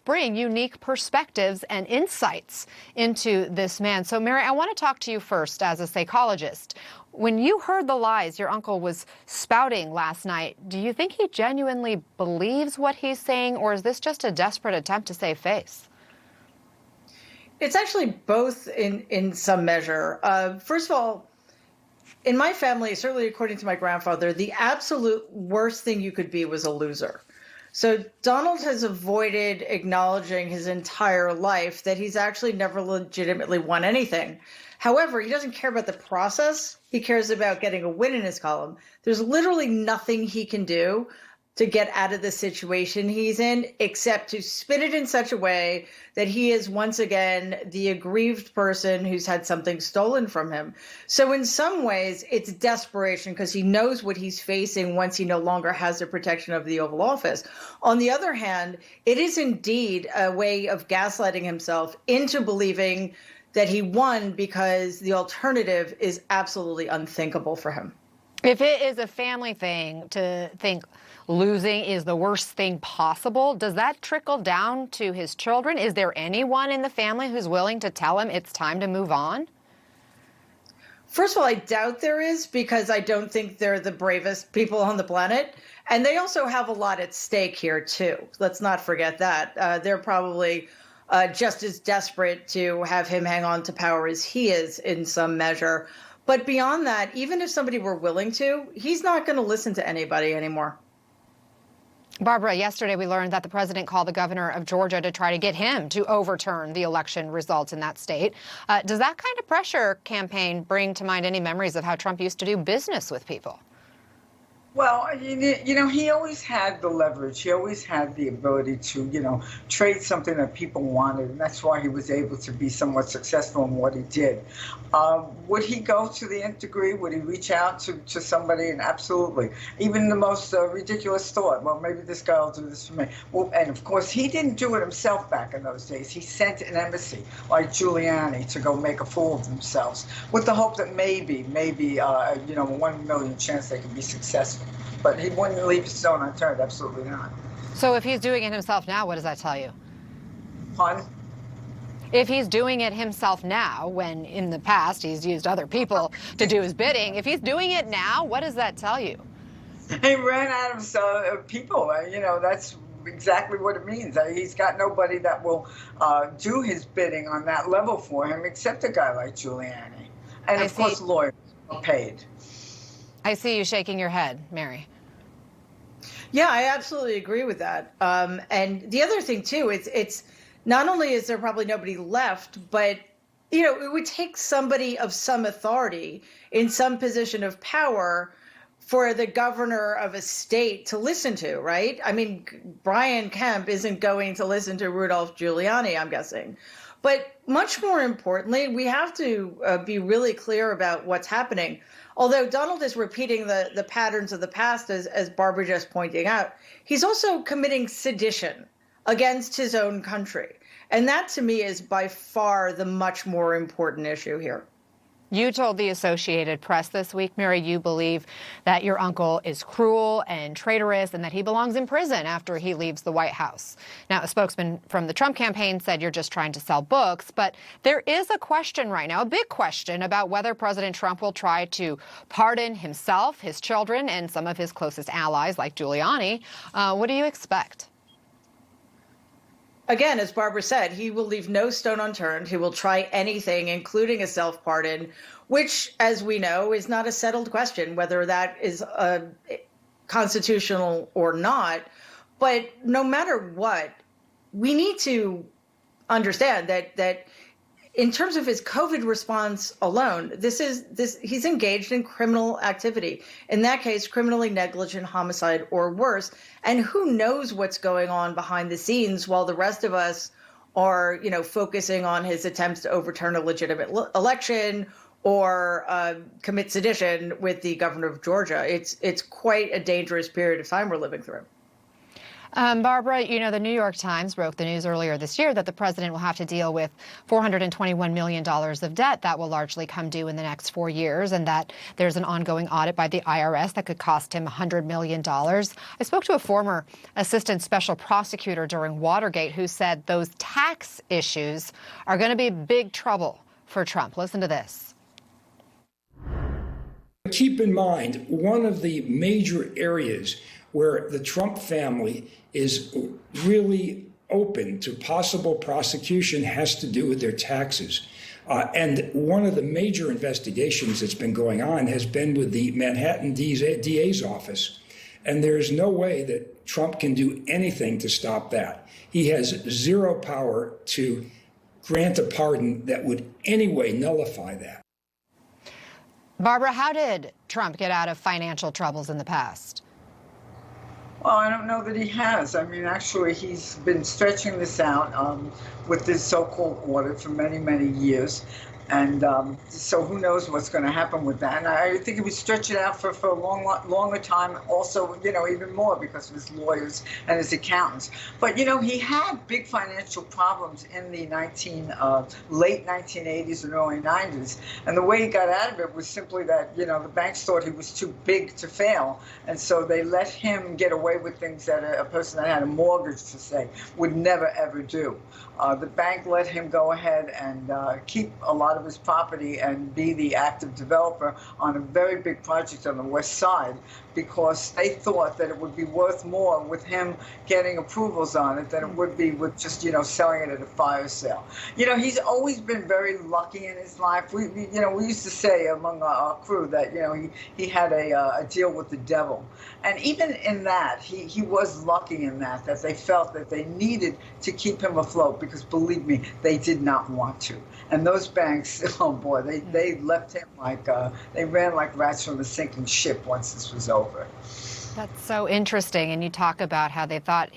bring unique perspectives and insights into this man. So, Mary, I want to talk to you first as a psychologist. When you heard the lies your uncle was spouting last night, do you think he genuinely believes what he's saying, or is this just a desperate attempt to save face? It's actually both in some measure. First of all, in my family, certainly according to my grandfather, the absolute worst thing you could be was a loser. So Donald has avoided acknowledging his entire life that he's actually never legitimately won anything. However, he doesn't care about the process. He cares about getting a win in his column. There's literally nothing he can do to get out of the situation he's in, except to spin it in such a way that he is once again the aggrieved person who's had something stolen from him. So in some ways, it's desperation because he knows what he's facing once he no longer has the protection of the Oval Office. On the other hand, it is indeed a way of gaslighting himself into believing that he won because the alternative is absolutely unthinkable for him. If it is a family thing to think losing is the worst thing possible, does that trickle down to his children? Is there anyone in the family who's willing to tell him it's time to move on? First of all, I doubt there is, because I don't think they're the bravest people on the planet. And they also have a lot at stake here, too. Let's not forget that. They're probably just as desperate to have him hang on to power as he is in some measure. But beyond that, even if somebody were willing to, he's not going to listen to anybody anymore. Barbara, yesterday we learned that the president called the governor of Georgia to try to get him to overturn the election results in that state. Does that kind of pressure campaign bring to mind any memories of how Trump used to do business with people? Well, you know, he always had the leverage. He always had the ability to, trade something that people wanted. And that's why he was able to be somewhat successful in what he did. Would he go to the nth degree? Would he reach out to somebody? And absolutely. Even the most ridiculous thought, well, maybe this guy will do this for me. Well, and of course, he didn't do it himself back in those days. He sent an embassy like Giuliani to go make a fool of themselves with the hope that maybe, 1 million chance they could be successful. But he wouldn't leave a stone unturned, absolutely not. So if he's doing it himself now, what does that tell you? Pardon? If he's doing it himself now, when in the past he's used other people to do his bidding, if he's doing it now, what does that tell you? He ran out of people. That's exactly what it means. He's got nobody that will do his bidding on that level for him except a guy like Giuliani. And of course, lawyers are paid. I see you shaking your head, Mary. Yeah, I absolutely agree with that. And the other thing, too, it's not only is there probably nobody left, but, it would take somebody of some authority in some position of power for the governor of a state to listen to, right? I mean, Brian Kemp isn't going to listen to Rudolph Giuliani, I'm guessing. But much more importantly, we have to be really clear about what's happening. Although Donald is repeating the patterns of the past, as Barbara just pointing out, he's also committing sedition against his own country. And that, to me, is by far the much more important issue here. You told the Associated Press this week, Mary, you believe that your uncle is cruel and traitorous and that he belongs in prison after he leaves the White House. Now, a spokesman from the Trump campaign said you're just trying to sell books, but there is a question right now, a big question about whether President Trump will try to pardon himself, his children, and some of his closest allies like Giuliani. What do you expect? Again, as Barbara said, he will leave no stone unturned. He will try anything, including a self-pardon, which, as we know, is not a settled question, whether that is constitutional or not. But no matter what, we need to understand that in terms of his COVID response alone, he's engaged in criminal activity. In that case, criminally negligent homicide or worse. And who knows what's going on behind the scenes while the rest of us are, focusing on his attempts to overturn a legitimate election or commit sedition with the governor of Georgia. It's quite a dangerous period of time we're living through. Barbara, the New York Times broke the news earlier this year that the president will have to deal with $421 million of debt that will largely come due in the next 4 years, and that there's an ongoing audit by the IRS that could cost him $100 million. I spoke to a former assistant special prosecutor during Watergate who said those tax issues are going to be big trouble for Trump. Listen to this. Keep in mind, one of the major areas where the Trump family is really open to possible prosecution has to do with their taxes. And one of the major investigations that's been going on has been with the Manhattan DA's office. And there's no way that Trump can do anything to stop that. He has zero power to grant a pardon that would anyway nullify that. Barbara, how did Trump get out of financial troubles in the past? Well, I don't know that he has. I mean, actually, he's been stretching this out with this so-called audit for many, many years. And so who knows what's going to happen with that. And I think he would stretch it out for a longer time, also, even more because of his lawyers and his accountants. But, he had big financial problems in the late 1980s and early 90s. And the way he got out of it was simply that, the banks thought he was too big to fail. And so they let him get away with things that a person that had a mortgage, to say, would never, ever do. The bank let him go ahead and keep a lot of his property and be the active developer on a very big project on the West Side because they thought that it would be worth more with him getting approvals on it than it would be with just, selling it at a fire sale. He's always been very lucky in his life. We used to say among our crew that, he had a deal with the devil. And even in that, he was lucky in that they felt that they needed to keep him afloat because, believe me, they did not want to. And those banks, oh boy, they left him they ran like rats from a sinking ship once this was over. That's so interesting. And you talk about how they thought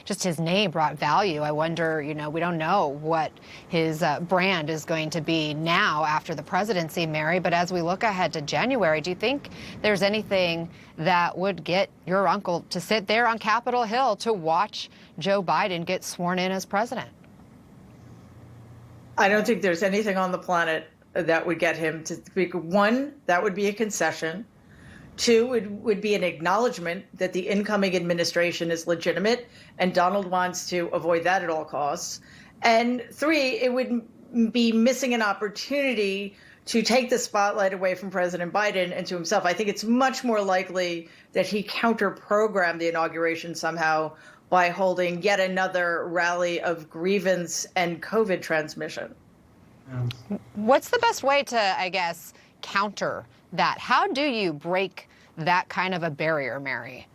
just his name brought value. I wonder, we don't know what his brand is going to be now after the presidency, Mary. But as we look ahead to January, do you think there's anything that would get your uncle to sit there on Capitol Hill to watch Joe Biden get sworn in as president? I don't think there's anything on the planet that would get him to speak. One, that would be a concession. Two, it would be an acknowledgement that the incoming administration is legitimate and Donald wants to avoid that at all costs. And three, it would be missing an opportunity to take the spotlight away from President Biden and to himself. I think it's much more likely that he counter-programmed the inauguration somehow by holding yet another rally of grievance and COVID transmission. What's the best way to, I guess, counter that? How do you break that kind of a barrier, Mary?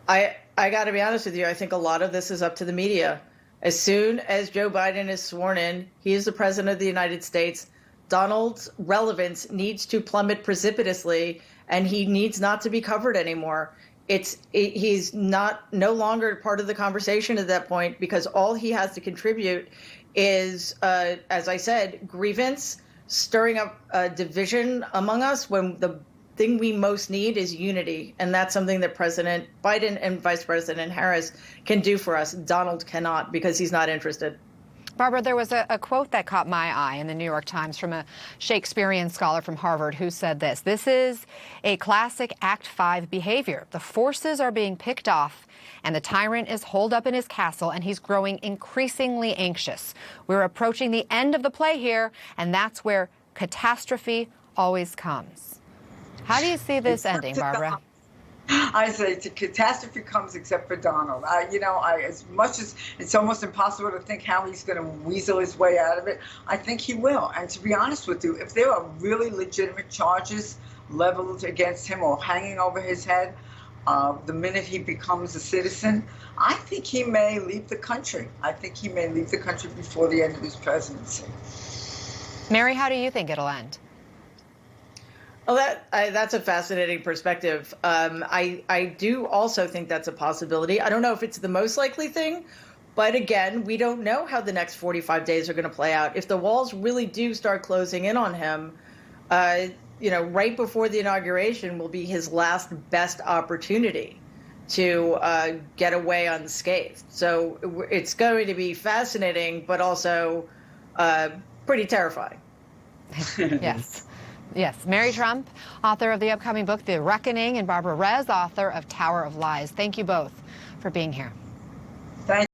I got to be honest with you. I think a lot of this is up to the media. As soon as Joe Biden is sworn in, he is the president of the United States. Donald's relevance needs to plummet precipitously, and he needs not to be covered anymore. He's no longer part of the conversation at that point because all he has to contribute is, as I said, grievance, stirring up division among us when the thing we most need is unity. And that's something that President Biden and Vice President Harris can do for us. Donald cannot because he's not interested. Barbara, there was a quote that caught my eye in the New York Times from a Shakespearean scholar from Harvard who said this: "This is a classic Act 5 behavior. The forces are being picked off and the tyrant is holed up in his castle and he's growing increasingly anxious. We're approaching the end of the play here, and that's where catastrophe always comes." How do you see this ending, Barbara? I say the catastrophe comes except for Donald. As much as it's almost impossible to think how he's going to weasel his way out of it, I think he will. And to be honest with you, if there are really legitimate charges leveled against him or hanging over his head, the minute he becomes a citizen, I think he may leave the country. I think he may leave the country before the end of his presidency. Mary, how do you think it'll end? Well, that's a fascinating perspective. I do also think that's a possibility. I don't know if it's the most likely thing, but again, we don't know how the next 45 days are going to play out. If the walls really do start closing in on him, right before the inauguration will be his last best opportunity to get away unscathed. So it's going to be fascinating, but also pretty terrifying. Yes. Yes. Mary Trump, author of the upcoming book, The Reckoning, and Barbara Rez, author of Tower of Lies. Thank you both for being here.